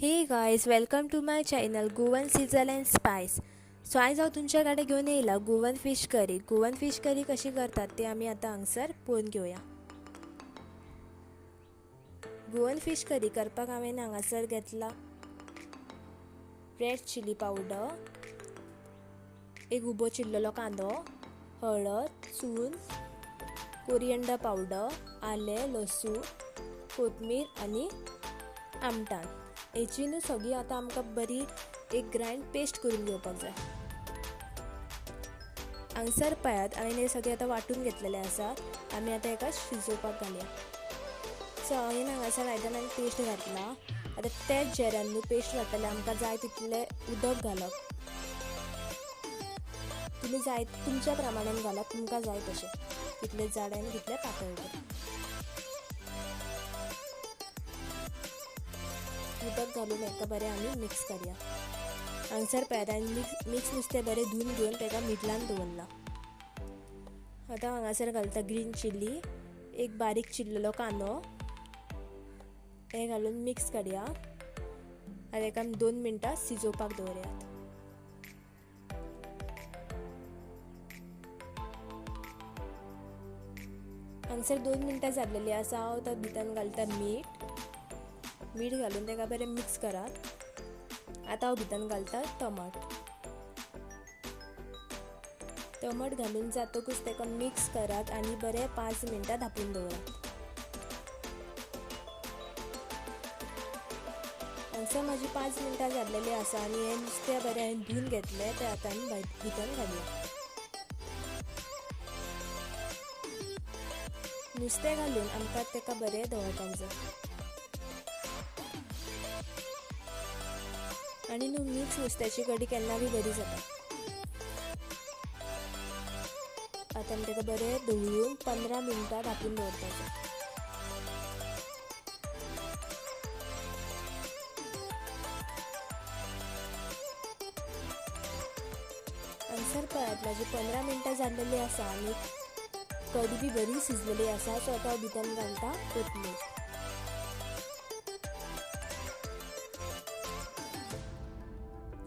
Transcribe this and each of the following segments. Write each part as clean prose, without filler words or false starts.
हे guys, welcome to my channel Goan sizzle and spice. So आज हांव तुमच्याकडे घेऊन येयला Goan fish curry. Goan fish curry कशी करतात ते आम्ही आता हांगसर पळोवन घेवया. गोवन फिश करी करपाक हांवें हांगासर घेतला रेड चिली पावडर, एक उबो चिरलेलो कांदो, हळद, चून, कोरिएंडर पावडर, आलें, लसूण, कोथमीर आनी आमटाण. हेची न्हू सगळी आता आमकां बरी एक ग्राइंड पेस्ट करून घेवपाक जाय. हांगसर पळयात हांवें हे सगळे आता वाटून घेतलेले आसात. आमी आता हेका शिजोवपाक घालया. सो हांवें हांगासर आयदनान पेस्ट घातला. आता तेच जेऱ्यान न्हू पेस्ट वाटले आमकां जाय तितले उदक घालप. तुमी जाय तुमच्या प्रमाणान घालप, तुमकां जाय तशें कितले जाड आनी कितले पातळ ते. उदक घालून हेका बरें आमी मिक्स करया. हांगसर पळयात हांवें मिक्स नुस्तें बरें धुवन घेवन तेका मिडलान दवरला. आतां हांगासर घालता ग्रीन चिली, एक बारीक चिरलेलो कांदो, हे घालून मिक्स करया. आतां हेका 2 मिनटां शिजोवपाक दवरयात. हांगसर 2 मिनटां जाल्लेली आसा. हांव तातूंत भितर घालता मीठ घालून तेका बरें मिक्स करात. आता हांव भितर घालता टमाट घालून जातकूच तेका मिक्स करात आनी बरें 5 मिनटां धांपून दवरात. हांगसर माझी 5 मिनटां जाल्लेली आसा आनी हें नुस्तें बरें हांवें धुवन घेतलें तें आतां आमी भितर घालया. नुस्तें घालून आमकां तेका बरें दवरपाक जाय. आणि न्हू मिक्स नुस्त्याची कडी केन्ना बी बरी जाता. आता आमी तेका बरें दवरून 15 मिनटां धांपून दवरपाचें. हांगसर पळयात माझी 15 मिनटां जाल्लेली आसा आनी कडी बी बरी शिजलेली आसा. सो आता भितर घालता कोथमीर.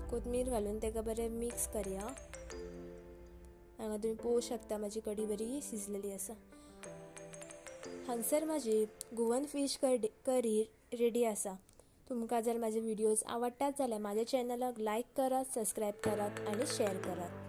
कोथमीर घालून तेका बरें मिक्स करया. हांगा तुम्ही पळोवंक शकता माझी कडी बरी शिजलेली आसा. हांगसर माझी गोवन फिश करी रेडी आसा. तुमकां जर माझे व्हिडिओज आवडटात जाल्यार माझ्या चॅनलाक लाईक करात, सबस्क्राईब करात आणि शेअर करात.